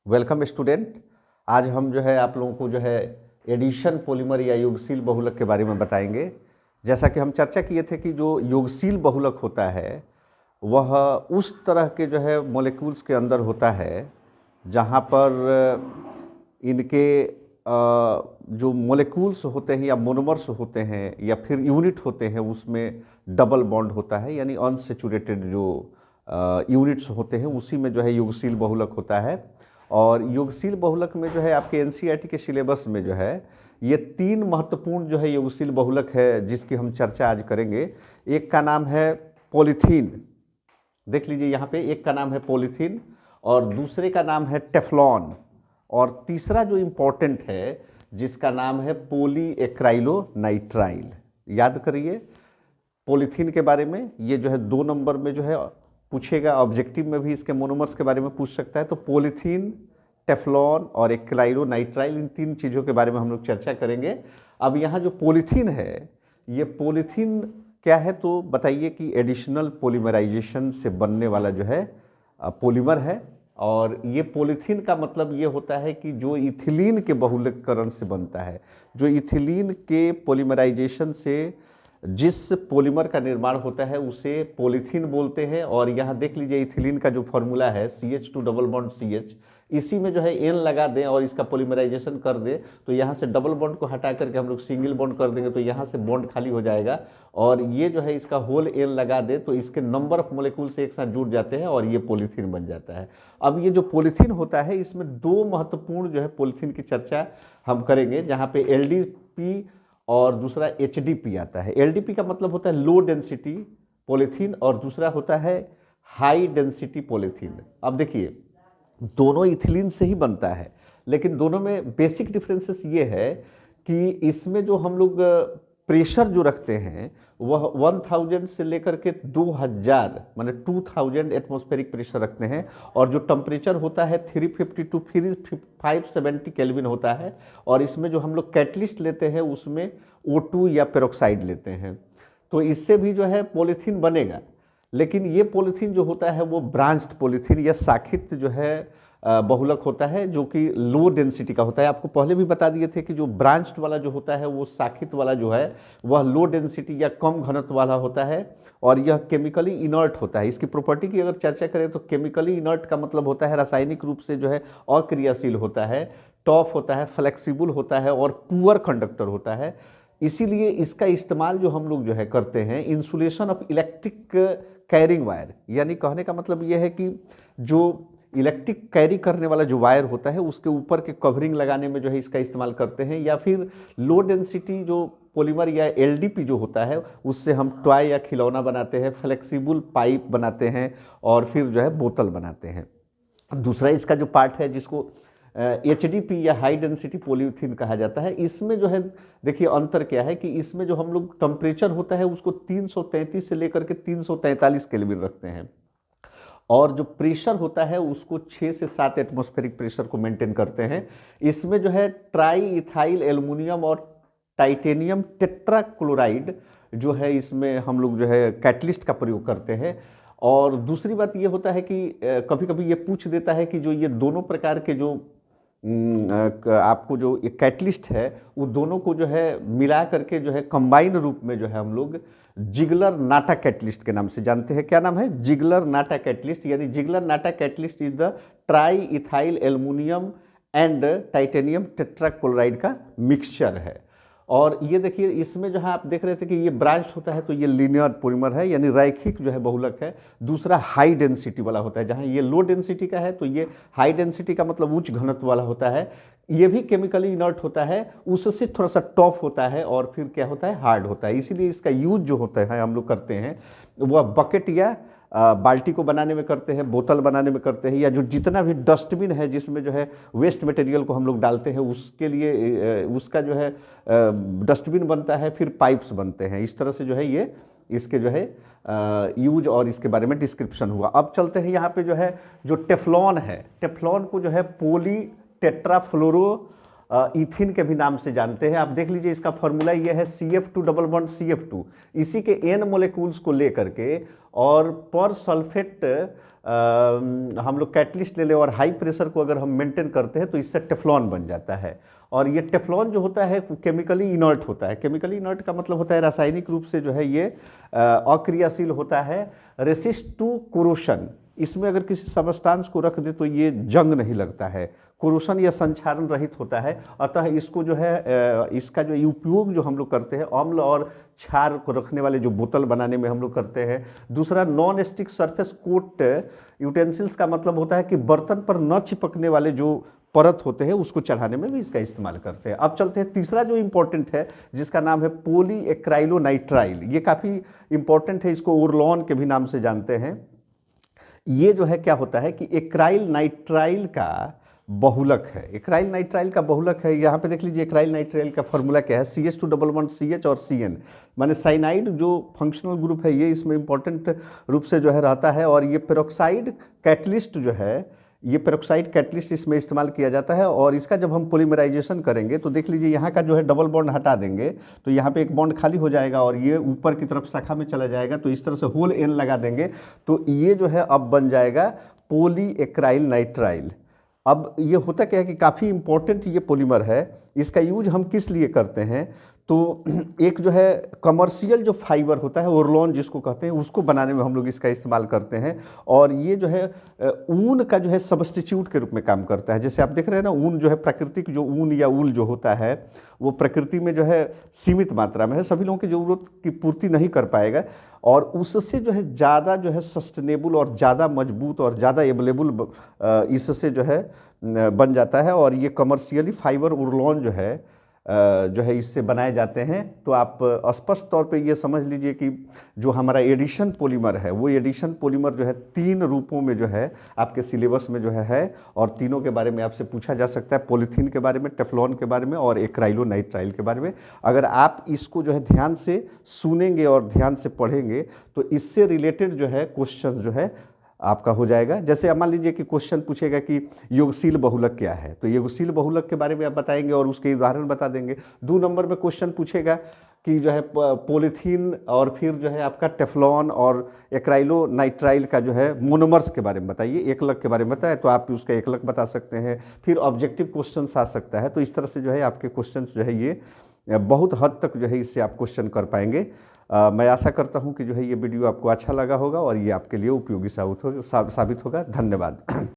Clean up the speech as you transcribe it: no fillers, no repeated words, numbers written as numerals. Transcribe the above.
Welcome student. आज हम जो है आप लोगों को जो है एडिशन पॉलीमर या योगशील बहुलक के बारे में बताएंगे। जैसा कि हम चर्चा किए थे कि जो योगशील बहुलक होता है वह उस तरह के जो है मॉलिक्यूल्स के अंदर होता है जहाँ पर इनके जो मॉलिक्यूल्स होते हैं या मोनोमर्स होते हैं या फिर यूनिट होते हैं उसमें डबल बॉन्ड होता है, यानी अनसेचुरेटेड जो यूनिट्स होते हैं उसी में जो है योगशील बहुलक होता है। और योगशील बहुलक में जो है आपके एनसीईआरटी के सिलेबस में जो है ये तीन महत्वपूर्ण जो है योगशील बहुलक है जिसकी हम चर्चा आज करेंगे। एक का नाम है पॉलीथीन, देख लीजिए यहाँ पे, एक का नाम है पॉलीथीन और दूसरे का नाम है टेफ्लॉन और तीसरा जो इम्पोर्टेंट है जिसका नाम है पॉलीएक्राइलोनाइट्राइल। याद करिए पॉलीथीन के बारे में, ये जो है 2 नंबर में जो है पूछेगा, ऑब्जेक्टिव में भी इसके मोनोमर्स के बारे में पूछ सकता है। तो पॉलीथीन, टेफ्लॉन और एक्राइलोनाइट्राइल, इन तीन चीज़ों के बारे में हम लोग चर्चा करेंगे। अब यहाँ जो पॉलीथीन है, ये पॉलीथीन क्या है तो बताइए कि एडिशनल पॉलीमराइजेशन से बनने वाला जो है पॉलीमर है। और ये पॉलीथीन का मतलब ये होता है कि जो इथिलीन के बहुलकीकरण से बनता है, जो इथिलीन के पॉलीमराइजेशन से जिस पॉलीमर का निर्माण होता है उसे पॉलीथीन बोलते हैं। और यहाँ देख लीजिए इथिलीन का जो फॉर्मूला है CH2 डबल बॉन्ड CH, इसी में जो है N लगा दें और इसका पॉलीमराइजेशन कर दें तो यहाँ से डबल बॉन्ड को हटा करके हम लोग सिंगल बॉन्ड कर देंगे तो यहाँ से बॉन्ड खाली हो जाएगा। और ये जो है इसका होल N लगा दे तो इसके नंबर ऑफ मोलिक्यूल से एक साथ जुड़ जाते हैं और ये पॉलीथीन बन जाता है। अब ये जो पॉलीथीन होता है इसमें 2 महत्वपूर्ण जो है पॉलीथीन की चर्चा हम करेंगे, जहाँ पे LDP और दूसरा HDP आता है। LDP का मतलब होता है लो डेंसिटी पॉलीथीन और दूसरा होता है हाई डेंसिटी पॉलीथीन। अब देखिए दोनों इथिलीन से ही बनता है, लेकिन दोनों में बेसिक डिफरेंसेस ये है कि इसमें जो हम लोग प्रेशर जो रखते हैं वह 1000 से लेकर के 2000 माने 2000 एटमॉस्फेरिक प्रेशर रखते हैं और जो टेम्परेचर होता है 350 टू 570 केल्विन होता है। और इसमें जो हम लोग कैटलिस्ट लेते हैं उसमें O2 या पेरोक्साइड लेते हैं, तो इससे भी जो है पॉलीथीन बनेगा। लेकिन ये पॉलीथीन जो होता है वो ब्रांच्ड पॉलीथीन या शाखित जो है बहुलक होता है, जो कि लो डेंसिटी का होता है। आपको पहले भी बता दिए थे कि जो ब्रांच्ड वाला जो होता है वो शाखित वाला जो है वह लो डेंसिटी या कम घनत्व वाला होता है और यह केमिकली इनर्ट होता है। इसकी प्रॉपर्टी की अगर चर्चा करें तो केमिकली इनर्ट का मतलब होता है रासायनिक रूप से जो है अक्रियाशील होता है, टफ होता है, फ्लेक्सिबल होता है और पुअर कंडक्टर होता है। इसीलिए इसका इस्तेमाल जो हम लोग जो है करते हैं insulation of electric carrying wire, यानी कहने का मतलब ये है कि जो इलेक्ट्रिक कैरी करने वाला जो वायर होता है उसके ऊपर के कवरिंग लगाने में जो है इसका इस्तेमाल करते हैं, या फिर लो डेंसिटी जो पॉलीमर या LDP जो होता है उससे हम टॉय या खिलौना बनाते हैं, फ्लेक्सिबल पाइप बनाते हैं और फिर जो है बोतल बनाते हैं। दूसरा इसका जो पार्ट है जिसको HDP या हाई डेंसिटी पॉलीथीन कहा जाता है, इसमें जो है देखिए अंतर क्या है कि इसमें जो हम लोग टेम्परेचर होता है उसको 333 से लेकर के 343 केल्विन रखते हैं और जो प्रेशर होता है उसको 6 से 7 एटमॉस्फेरिक प्रेशर को मेंटेन करते हैं। इसमें जो है ट्राई इथाइल एल्युमिनियम और टाइटेनियम टेट्राक्लोराइड जो है इसमें हम लोग जो है कैटलिस्ट का प्रयोग करते हैं। और दूसरी बात ये होता है कि कभी कभी ये पूछ देता है कि जो ये दोनों प्रकार के जो आपको जो ये कैटलिस्ट है वो दोनों को जो है मिला करके जो है कंबाइन रूप में जो है हम लोग जिगलर नाटा कैटलिस्ट के नाम से जानते हैं। क्या नाम है? जिगलर नाटा कैटलिस्ट, यानी Ziggler NATA catalyst is the try ethyl aluminium and titanium tetrachloride का मिक्सचर है। और ये देखिए इसमें जो है आप देख रहे थे कि ये ब्रांच होता है तो ये लीनियर पॉलीमर है, यानी रैखिक जो है बहुलक है। दूसरा हाई डेंसिटी वाला होता है, जहाँ ये लो डेंसिटी का है तो ये हाई डेंसिटी का मतलब उच्च घनत्व वाला होता है। ये भी केमिकली इनर्ट होता है, उससे थोड़ा सा टफ होता है और फिर क्या होता है, हार्ड होता है। इसीलिए इसका यूज जो होता है हम लोग करते हैं वह बकेट या बाल्टी को बनाने में करते हैं, बोतल बनाने में करते हैं, या जो जितना भी डस्टबिन है जिसमें जो है वेस्ट मटेरियल को हम लोग डालते हैं उसके लिए उसका जो है डस्टबिन बनता है, फिर पाइप्स बनते हैं। इस तरह से जो है ये इसके जो है यूज और इसके बारे में डिस्क्रिप्शन हुआ। अब चलते हैं यहाँ पे जो है जो टेफ्लॉन है, टेफ्लॉन को जो है पॉली टेट्राफ्लोरो इथिन के भी नाम से जानते हैं। आप देख लीजिए इसका फॉर्मूला ये है CF2 डबल बॉन्ड CF2। इसी के n मोलिक्यूल्स को लेकर के और पर सल्फेट हम लोग कैटलिस्ट ले लें और हाई प्रेशर को अगर हम मेंटेन करते हैं तो इससे टेफ्लॉन बन जाता है। और ये टेफ्लॉन जो होता है केमिकली इनर्ट होता है। केमिकली इनर्ट का मतलब होता है रासायनिक रूप से जो है ये अक्रियाशील होता है, रेसिस्ट टू कोरोशन। इसमें अगर किसी सबस्टांस को रख दे तो ये जंग नहीं लगता है, कोरोशन या संक्षारण रहित होता है। अतः इसको जो है इसका जो उपयोग जो हम लोग करते हैं अम्ल और क्षार को रखने वाले जो बोतल बनाने में हम लोग करते हैं। दूसरा, non stick surface coat utensils का मतलब होता है कि बर्तन पर न चिपकने वाले जो परत होते हैं उसको चढ़ाने में भी इसका इस्तेमाल करते हैं। अब चलते हैं तीसरा जो इम्पोर्टेंट है जिसका नाम है पॉलीएक्राइलोनाइट्राइल। ये काफ़ी इंपॉर्टेंट है, इसको ओरलॉन के भी नाम से जानते हैं। ये जो है क्या होता है कि एक्राइल नाइट्राइल का बहुलक है। एक्राइल नाइट्राइल का बहुलक है। यहाँ पे देख लीजिए एक्राइल नाइट्राइल का फॉर्मूला क्या है, CH2 डबल बॉन्ड CH और CN, माने साइनाइड जो फंक्शनल ग्रुप है ये इसमें इंपॉर्टेंट रूप से जो है रहता है। और ये पेरोक्साइड कैटलिस्ट जो है, ये पेरोक्साइड कैटलिस्ट इसमें इस्तेमाल किया जाता है। और इसका जब हम पॉलीमराइजेशन करेंगे तो देख लीजिए यहाँ का जो है डबल बॉन्ड हटा देंगे तो यहाँ पे एक बॉन्ड खाली हो जाएगा और ये ऊपर की तरफ शाखा में चला जाएगा। तो इस तरह से होल N लगा देंगे तो ये जो है अब बन जाएगा पॉलीएक्राइल नाइट्राइल। अब ये होता क्या है कि काफ़ी इंपॉर्टेंट ये पॉलीमर है। इसका यूज हम किस लिए करते हैं तो एक जो है कमर्शियल जो फाइबर होता है ओरलॉन जिसको कहते हैं उसको बनाने में हम लोग इसका इस्तेमाल करते हैं। और ये जो है ऊन का जो है सब्स्टिट्यूट के रूप में काम करता है। जैसे आप देख रहे हैं ना, ऊन जो है प्राकृतिक जो ऊन या ऊल जो होता है वो प्रकृति में जो है सीमित मात्रा में है, सभी लोगों की ज़रूरत की पूर्ति नहीं कर पाएगा। और उससे जो है ज़्यादा जो है सस्टेनेबल और ज़्यादा मजबूत और ज़्यादा अवेलेबल इससे जो है बन जाता है। और ये कमर्शियली फाइबर ओरलॉन जो है इससे बनाए जाते हैं। तो आप स्पष्ट तौर पे ये समझ लीजिए कि जो हमारा एडिशन पॉलीमर है वो एडिशन पॉलीमर जो है 3 रूपों में जो है आपके सिलेबस में जो है और तीनों के बारे में आपसे पूछा जा सकता है, पॉलीथीन के बारे में, टेफ्लॉन के बारे में और एक्राइलोनाइट्राइल के बारे में। अगर आप इसको जो है ध्यान से सुनेंगे और ध्यान से पढ़ेंगे तो इससे रिलेटेड जो है क्वेश्चन जो है आपका हो जाएगा। जैसे मान लीजिए कि क्वेश्चन पूछेगा कि योगशील बहुलक क्या है, तो योगशील बहुलक के बारे में आप बताएंगे और उसके उदाहरण बता देंगे। 2 नंबर में क्वेश्चन पूछेगा कि जो है पॉलीथीन और फिर जो है आपका टेफ्लॉन और एक्राइलोनाइट्राइल का जो है मोनोमर्स के बारे में बताइए, एकलक के बारे में बताए तो आप उसका एकलक बता सकते हैं। फिर ऑब्जेक्टिव क्वेश्चन आ सकता है। तो इस तरह से जो है आपके क्वेश्चन जो है ये बहुत हद तक जो है इससे आप क्वेश्चन कर पाएंगे। मैं आशा करता हूं कि जो है ये वीडियो आपको अच्छा लगा होगा और ये आपके लिए उपयोगी साबित होगा। धन्यवाद।